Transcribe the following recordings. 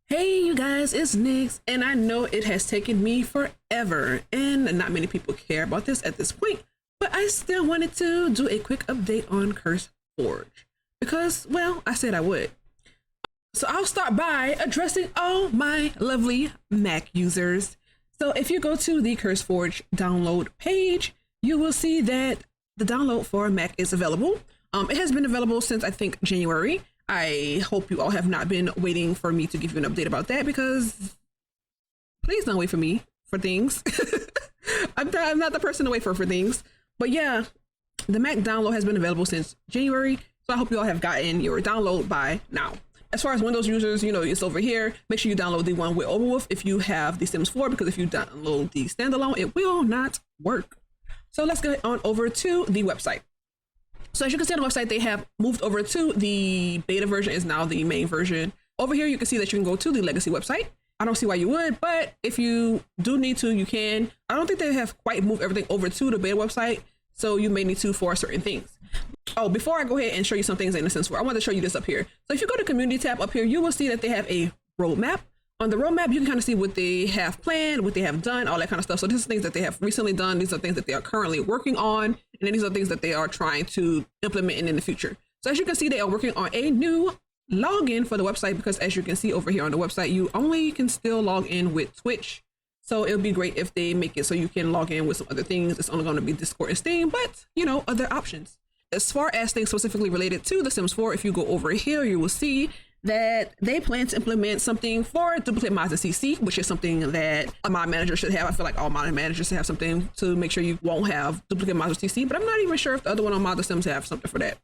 Hey you guys, it's Nix, and I know it has taken me forever, and not many people care about this at this point, but I still wanted to do a quick update on Curseforge because, well, I said I would. So I'll start by addressing all my lovely Mac users. So if you go to the Curseforge download page, you will see that the download for Mac is available. It has been available since I think January. I hope you all have not been waiting for me to give you an update about that, because please don't wait for me for things. I'm not the person to wait for things. But yeah, the Mac download has been available since January, so I hope you all have gotten your download by now. As far as Windows users, you know, it's over here. Make sure you download the one with Overwolf if you have the Sims 4, because if you download the standalone, it will not work. So let's get on over to the website. So as you can see on the website, they have moved over to the beta version is now the main version. Over here, you can see that you can go to the legacy website. I don't see why you would, but if you do need to, you can. I don't think they have quite moved everything over to the beta website, so you may need to for certain things. Oh, before I go ahead and show you some things in the Sims 4, I want to show you this up here. So if you go to community tab up here, you will see that they have a roadmap. On the roadmap, you can kind of see what they have planned, what they have done, all that kind of stuff. So this is things that they have recently done. These are things that they are currently working on. And then these are things that they are trying to implement in the future. So as you can see, they are working on a new login for the website, because as you can see over here on the website, you only can still log in with Twitch. So it would be great if they make it so you can log in with some other things. It's only going to be Discord and Steam, but you know, other options. As far as things specifically related to The Sims 4, if you go over here, you will see that they plan to implement something for duplicate mods in CC, which is something that a mod manager should have. I feel like all mod managers should have something to make sure you won't have duplicate mods in CC, but I'm not even sure if the other one on Mod the Sims have something for that.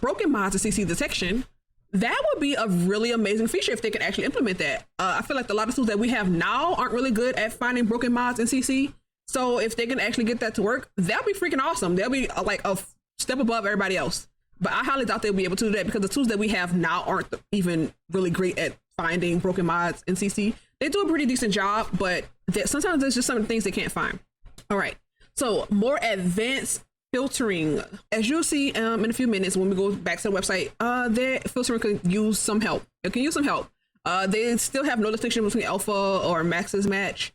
Broken mods in CC detection. That would be a really amazing feature if they could actually implement that. I feel like a lot of tools that we have now aren't really good at finding broken mods in CC. So if they can actually get that to work, that'll be freaking awesome. They'll be like a step above everybody else. But I highly doubt they'll be able to do that, because the tools that we have now aren't even really great at finding broken mods in CC. They do a pretty decent job, but sometimes there's just some things they can't find. All right, so more advanced filtering. As you'll see in a few minutes when we go back to the website, their filtering could use some help. It can use some help. They still have no distinction between alpha or max's match.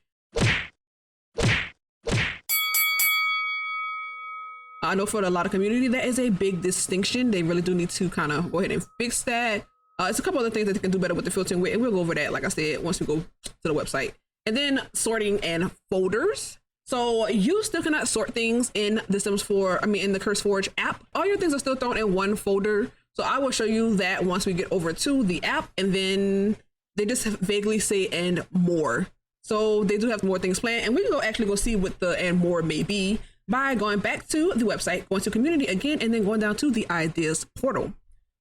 I know for a lot of community, that is a big distinction. They really do need to kind of go ahead and fix that. It's a couple other things that they can do better with the filtering with, and we'll go over that, like I said, once we go to the website. And then sorting and folders. So you still cannot sort things in the Sims 4, in the Curseforge app. All your things are still thrown in one folder. So I will show you that once we get over to the app, and then they just vaguely say and more. So they do have more things planned, and we can actually go see what the and more may be by going back to the website, going to community again, and then going down to the ideas portal.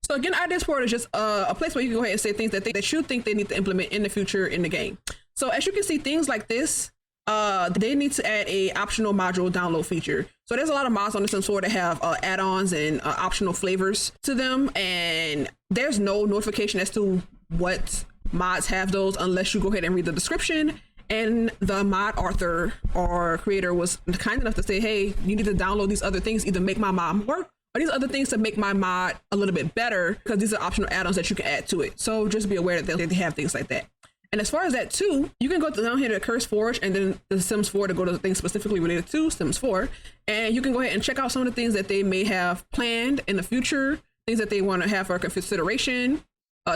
So again, ideas portal is just a place where you can go ahead and say things that you think they need to implement in the future in the game. So as you can see, things like this, they need to add a optional module download feature. So there's a lot of mods on the Sims 4 that have add-ons and optional flavors to them, and there's no notification as to what mods have those unless you go ahead and read the description. And the mod author or creator was kind enough to say, hey, you need to download these other things, either make my mod work or these other things to make my mod a little bit better, because these are optional add-ons that you can add to it. So just be aware that they have things like that. And as far as that too, you can go down here to Curseforge and then the Sims 4 to go to the things specifically related to Sims 4. And you can go ahead and check out some of the things that they may have planned in the future, things that they want to have for consideration,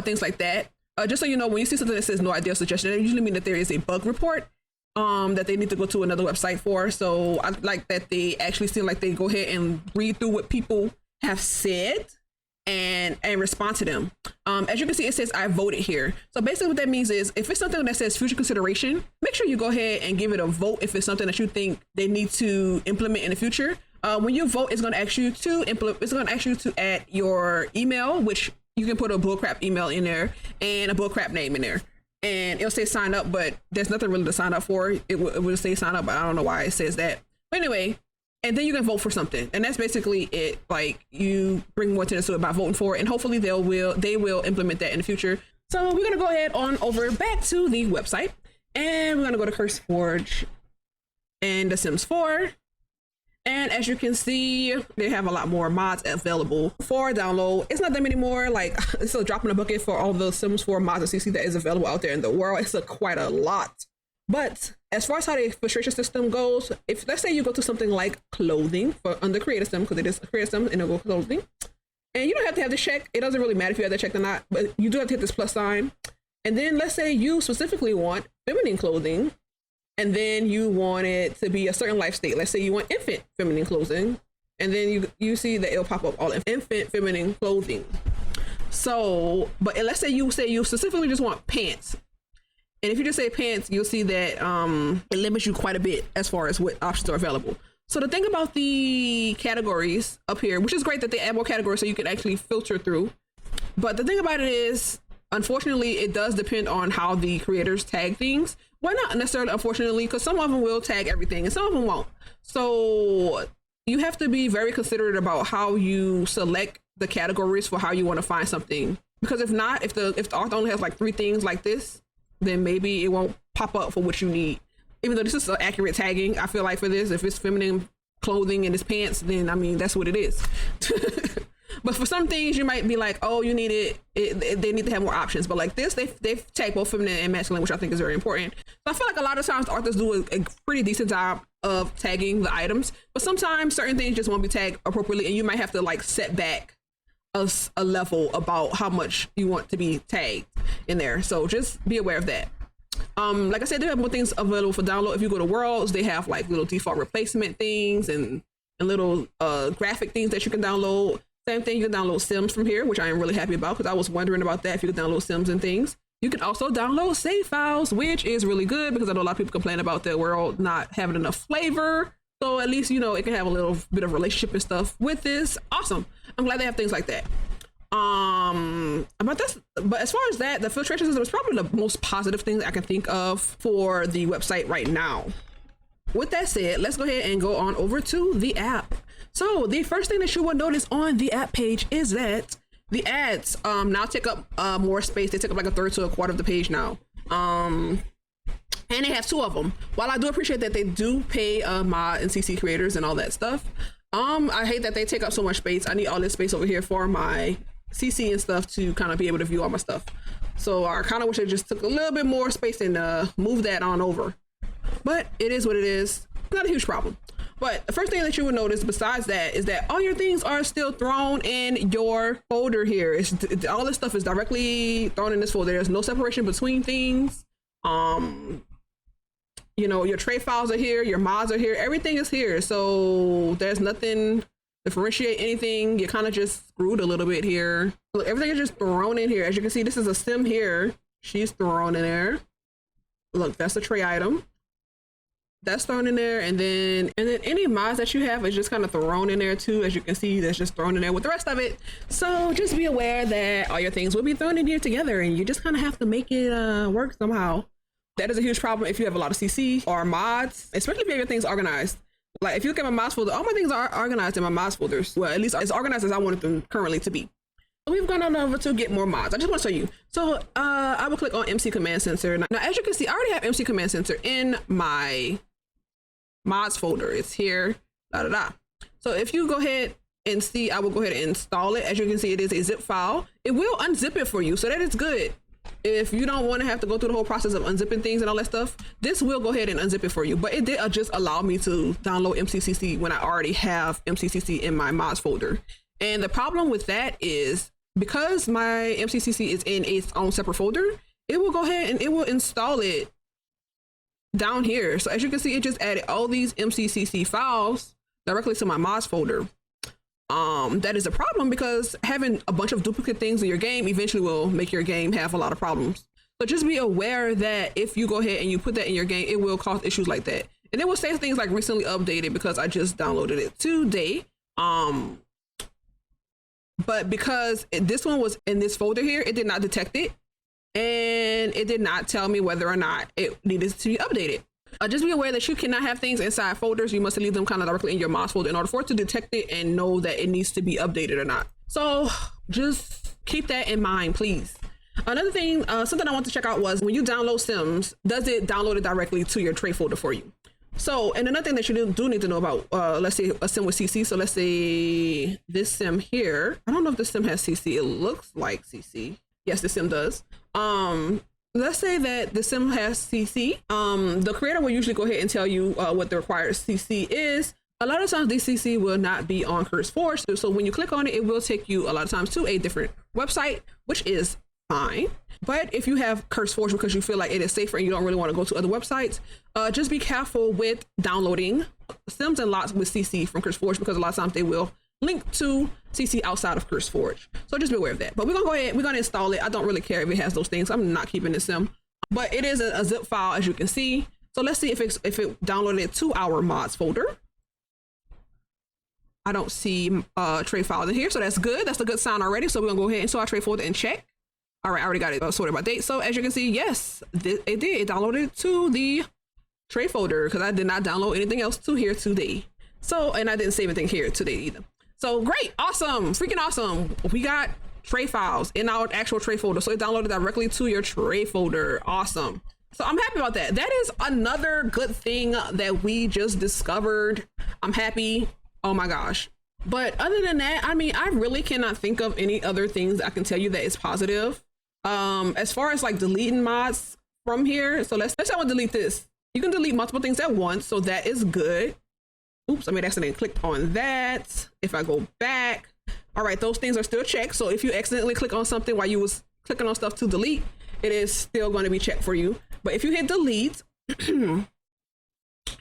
things like that. Just so you know, when you see something that says no idea suggestion, it usually means that there is a bug report that they need to go to another website for. So I like that they actually seem like they go ahead and read through what people have said and respond to them. As you can see, it says I voted here. So basically what that means is, if it's something that says future consideration, make sure you go ahead and give it a vote if it's something that you think they need to implement in the future. When you vote, it's going to ask you to add your email, which you can put a bullcrap email in there and a bullcrap name in there, and it'll say sign up, but there's nothing really to sign up for. It will say sign up, but I don't know why it says that. But anyway, and then you can vote for something, and that's basically it. Like, you bring more attention to it by voting for it, and hopefully they will implement that in the future. So we're gonna go ahead on over back to the website, and we're gonna go to Curseforge and The Sims 4. And as you can see, they have a lot more mods available for download. It's not them anymore. Like, it's a drop in the bucket for all the Sims 4 mods and CC that is available out there in the world. It's quite a lot. But as far as how the filtration system goes, if let's say you go to something like clothing for under creator sim, because it is a creator sim and it'll go clothing, and you don't have to have this check. It doesn't really matter if you have that check or not, but you do have to hit this plus sign. And then let's say you specifically want feminine clothing, and then you want it to be a certain life state. Let's say you want infant feminine clothing, and then you see that it'll pop up all infant feminine clothing. So, but let's say you specifically just want pants. And if you just say pants, you'll see that it limits you quite a bit as far as what options are available. So the thing about the categories up here, which is great that they add more categories so you can actually filter through. But the thing about it is, unfortunately, it does depend on how the creators tag things. Well, not necessarily unfortunately, because some of them will tag everything and some of them won't. So you have to be very considerate about how you select the categories for how you want to find something. Because if not, if the author only has like 3 things like this, then maybe it won't pop up for what you need. Even though this is accurate tagging, I feel like for this, if it's feminine clothing and it's pants, then I mean, that's what it is. But for some things, you might be like, oh, you need it. They need to have more options. But like this, they've tagged both feminine and masculine, which I think is very important. So I feel like a lot of times authors do a pretty decent job of tagging the items. But sometimes certain things just won't be tagged appropriately, and you might have to like set back a level about how much you want to be tagged in there. So just be aware of that. Like I said, they have more things available for download. If you go to Worlds, they have like little default replacement things and little graphic things that you can download. Same thing, you can download Sims from here, which I am really happy about because I was wondering about that, if you could download Sims and things. You can also download save files, which is really good because I know a lot of people complain about the world not having enough flavor. So at least, you know, it can have a little bit of relationship and stuff with this. Awesome. I'm glad they have things like that. But as far as that, the filtration system is probably the most positive thing I can think of for the website right now. With that said, let's go ahead and go on over to the app. So the first thing that you will notice on the app page is that the ads now take up more space. They take up like a third to a quarter of the page now. And they have 2 of them. While I do appreciate that they do pay mod and CC creators and all that stuff, I hate that they take up so much space. I need all this space over here for my CC and stuff to kind of be able to view all my stuff. So I kind of wish I just took a little bit more space and move that on over. But it is what it is. Not a huge problem. But the first thing that you would notice besides that is that all your things are still thrown in your folder here. All this stuff is directly thrown in this folder. There's no separation between things. You know, your tray files are here, your mods are here, everything is here. So there's nothing differentiate anything. You're kind of just screwed a little bit here. Look, everything is just thrown in here. As you can see, this is a sim here. She's thrown in there. Look, that's a tray item. That's thrown in there, and then any mods that you have is just kind of thrown in there too. As you can see, that's just thrown in there with the rest of it. So just be aware that all your things will be thrown in here together, and you just kind of have to make it work somehow. That is a huge problem if you have a lot of CC or mods, especially if you have your things organized. Like if you look at my mods folder, all my things are organized in my mods folders. Well, at least as organized as I wanted them currently to be. So we've gone on over to get more mods. I just want to show you. So I will click on MC Command Center. Now, as you can see, I already have MC Command Center in my mods folder. It's here, So if you go ahead and see, I will go ahead and install it. As you can see, it is a zip file. It will unzip it for you, so that is good. If you don't want to have to go through the whole process of unzipping things and all that stuff, this will go ahead and unzip it for you. But it did just allow me to download MCCC when I already have MCCC in my mods folder. And the problem with that is because my MCCC is in its own separate folder, it will go ahead and it will install it down here. So as you can see, it just added all these MCCC files directly to my mods folder. That is a problem because having a bunch of duplicate things in your game eventually will make your game have a lot of problems. So just be aware that if you go ahead and you put that in your game, it will cause issues like that. And it will say things like recently updated because I just downloaded it today. But because this one was in this folder here, it did not detect it. And it did not tell me whether or not it needed to be updated. Just be aware that you cannot have things inside folders. You must leave them kind of directly in your mods folder in order for it to detect it and know that it needs to be updated or not. So just keep that in mind, please. Another thing, something I want to check out was when you download Sims, does it download it directly to your tray folder for you? So, and another thing that you do need to know about, let's say a sim with CC. So let's say this sim here. I don't know if this sim has CC. It looks like CC. Yes, the sim does. Let's say that the sim has CC. The creator will usually go ahead and tell you what the required CC is. A lot of times this CC will not be on Curseforge. So when you click on it, it will take you a lot of times to a different website, which is fine. But if you have Curseforge because you feel like it is safer and you don't really want to go to other websites, just be careful with downloading sims and lots with CC from Curseforge, because a lot of times they will link to CC outside of Curseforge. So just be aware of that. But we're gonna go ahead, we're gonna install it. I don't really care if it has those things. I'm not keeping this sim, but it is a zip file, as you can see. So let's see if it downloaded to our mods folder. I don't see tray files in here, so that's good. That's a good sign already. So we're gonna go ahead into our tray folder and check. All right, I already got it sorted by date. So as you can see, yes, it did. It downloaded to the tray folder because I did not download anything else to here today. So, and I didn't save anything here today either. So great, awesome, freaking awesome. We got tray files in our actual tray folder. So it downloaded directly to your tray folder. Awesome. So I'm happy about that. That is another good thing that we just discovered. I'm happy. Oh my gosh. But other than that, I mean, I really cannot think of any other things I can tell you that is positive. As far as like deleting mods from here. So let's say I want to delete this. You can delete multiple things at once. So that is good. Oops, I made accidentally click on that. If I go back, all right, those things are still checked. So if you accidentally click on something while you was clicking on stuff to delete, it is still going to be checked for you. But if you hit delete,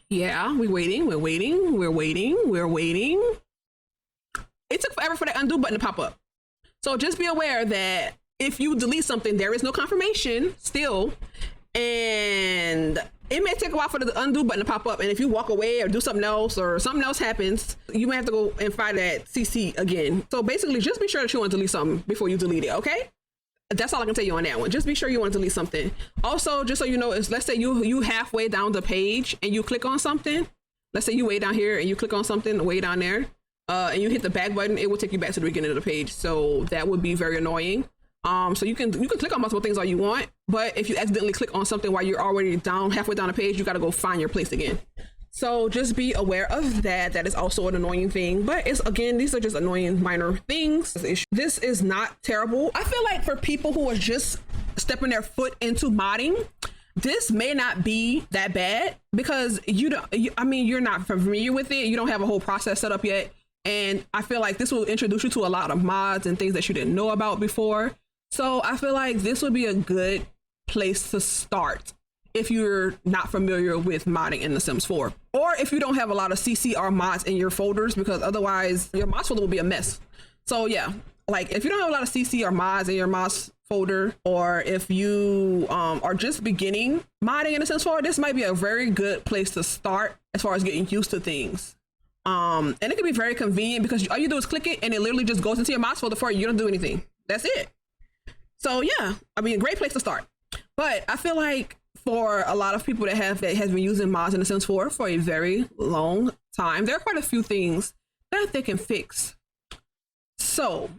yeah, we're waiting. It took forever for that undo button to pop up. So just be aware that if you delete something, there is no confirmation still, and it may take a while for the undo button to pop up. And if you walk away or do something else or something else happens, you may have to go and find that CC again. So basically just be sure that you want to delete something before you delete it. Okay. That's all I can tell you on that one. Just be sure you want to delete something. Also, just so you know, is let's say you halfway down the page and you click on something. Let's say you way down here and you click on something way down there, and you hit the back button, it will take you back to the beginning of the page. So that would be very annoying. So you can click on multiple things all you want, but if you accidentally click on something while you're already halfway down the page, you got to go find your place again. So just be aware of that. That is also an annoying thing, but it's, again, these are just annoying minor things. This is not terrible. I feel like for people who are just stepping their foot into modding, this may not be that bad because you're not familiar with it. You don't have a whole process set up yet. And I feel like this will introduce you to a lot of mods and things that you didn't know about before. So I feel like this would be a good place to start if you're not familiar with modding in The Sims 4, or if you don't have a lot of CC or mods in your folders, because otherwise your mods folder will be a mess. So yeah, like if you don't have a lot of CC or mods in your mods folder, or if you are just beginning modding in The Sims 4, this might be a very good place to start as far as getting used to things. And it can be very convenient because all you do is click it and it literally just goes into your mods folder for you. You don't do anything. That's it. So yeah, I mean, a great place to start. But I feel like for a lot of people that has been using mods in The Sims 4 for a very long time, there are quite a few things that they can fix. So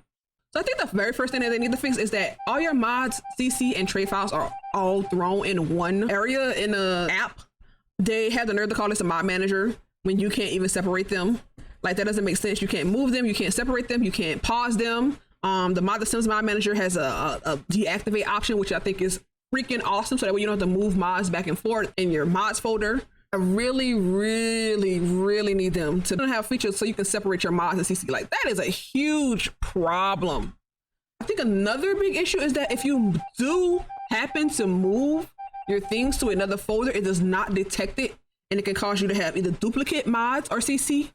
I think the very first thing that they need to fix is that all your mods, CC, and tray files are all thrown in one area in the app. They have the nerve to call this a mod manager when you can't even separate them. Like, that doesn't make sense. You can't move them, you can't separate them, you can't pause them. The Sims mod manager has a deactivate option, which I think is freaking awesome, so that way you don't have to move mods back and forth in your mods folder. I really need them to have features so you can separate your mods and CC. Like, that is a huge problem. I think another big issue is that if you do happen to move your things to another folder, it does not detect it, and it can cause you to have either duplicate mods or CC,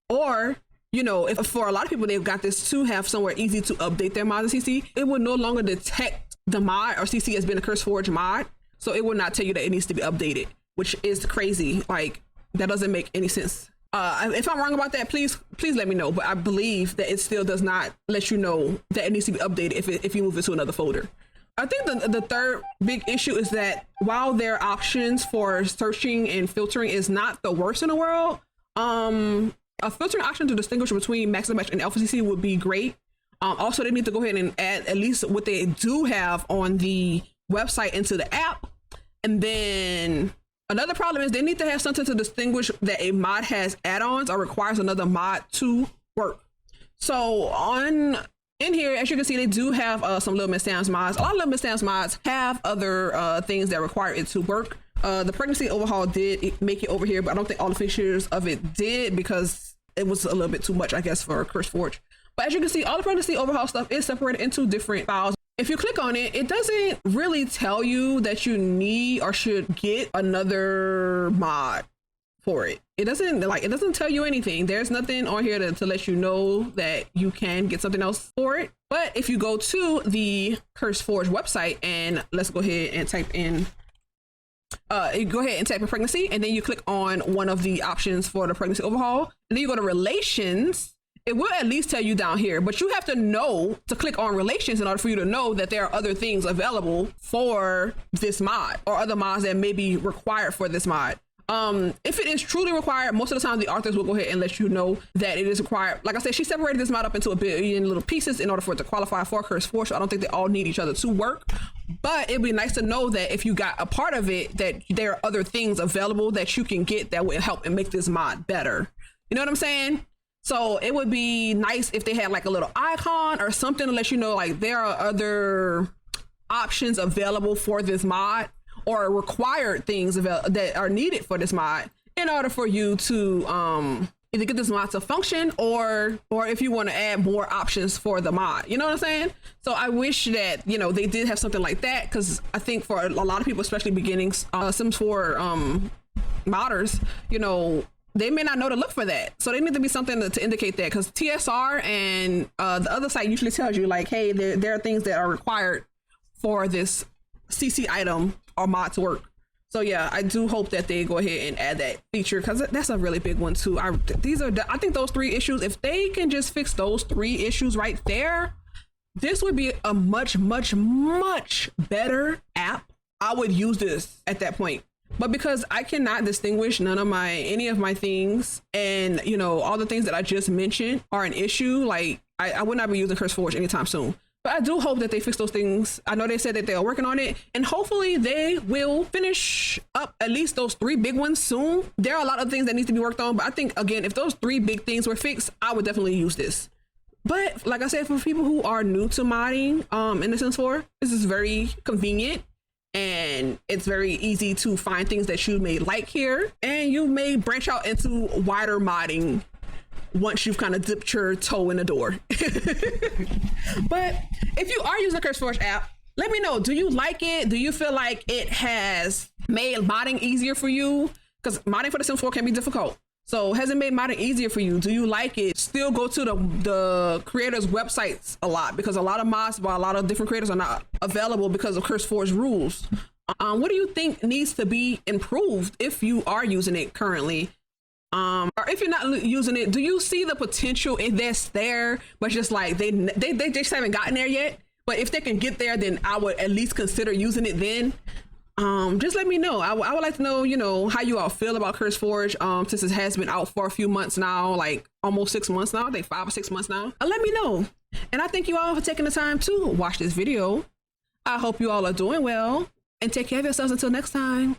or, you know, if for a lot of people they've got this to have somewhere easy to update their mods and CC, it will no longer detect the mod or CC as being a Curseforge mod, so it will not tell you that it needs to be updated, which is crazy. Like, that doesn't make any sense. If I'm wrong about that, please let me know, but I believe that it still does not let you know that it needs to be updated if you move it to another folder. I think the third big issue is that while their options for searching and filtering is not the worst in the world, a filtering option to distinguish between max and match and alpha CC would be great. Also, they need to go ahead and add at least what they do have on the website into the app. And then Another problem is they need to have something to distinguish that a mod has add-ons or requires another mod to work. So in here, as you can see, they do have some Little Miss Sam's mods. A lot of Little Miss Sam's mods have other things that require it to work. The pregnancy overhaul did make it over here, but I don't think all the features of it did because it was a little bit too much, I guess, for Curseforge. But as you can see, all the pregnancy overhaul stuff is separated into different files. If you click on it, it doesn't really tell you that you need or should get another mod for it. It doesn't tell you anything. There's nothing on here to let you know that you can get something else for it. But if you go to the Curseforge website and let's go ahead and type in pregnancy, and then you click on one of the options for the pregnancy overhaul, and then you go to relations. It will at least tell you down here, but you have to know to click on relations in order for you to know that there are other things available for this mod or other mods that may be required for this mod. If it is truly required, most of the time the authors will go ahead and let you know that it is required. Like I said, she separated this mod up into a billion little pieces in order for it to qualify for Curseforge. So I don't think they all need each other to work, but it'd be nice to know that if you got a part of it, that there are other things available that you can get that will help and make this mod better. You know what I'm saying? So it would be nice if they had like a little icon or something to let you know like there are other options available for this mod or required things that are needed for this mod in order for you to either get this mod to function or if you want to add more options for the mod. You know what I'm saying? So I wish that, you know, they did have something like that, because I think for a lot of people, especially beginning Sims 4 modders, you know, they may not know to look for that. So they need to be something to indicate that, because TSR and the other site usually tells you like, hey, there are things that are required for this CC item or mod to work. So yeah, I do hope that they go ahead and add that feature, because that's a really big one too. I think those 3 issues, if they can just fix those 3 issues right there, this would be a much, much, much better app. I would use this at that point. But because I cannot distinguish any of my things, and you know, all the things that I just mentioned are an issue, like I would not be using Curseforge anytime soon. But I do hope that they fix those things. I know they said that they are working on it, and hopefully they will finish up at least those 3 big ones soon. There are a lot of things that need to be worked on, but I think again, if those 3 big things were fixed, I would definitely use this. But like I said, for people who are new to modding in The Sims 4, this is very convenient. And it's very easy to find things that you may like here, and you may branch out into wider modding once you've kind of dipped your toe in the door. But if you are using the Curseforge app, let me know. Do you like it? Do you feel like it has made modding easier for you? Because modding for The Sims 4 can be difficult. So has it made modding easier for you? Do you like it? Still go to the creators' websites a lot, because a lot of mods by a lot of different creators are not available because of Curseforge rules. What do you think needs to be improved if you are using it currently? Or if you're not using it, do you see the potential that's there, but just like they just haven't gotten there yet? But if they can get there, then I would at least consider using it then. Just let me know. I would like to know, you know, how you all feel about Curseforge since it has been out for a few months now, like almost 6 months now. I think 5 or 6 months now. Let me know. And I thank you all for taking the time to watch this video. I hope you all are doing well, and take care of yourselves until next time.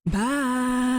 Bye.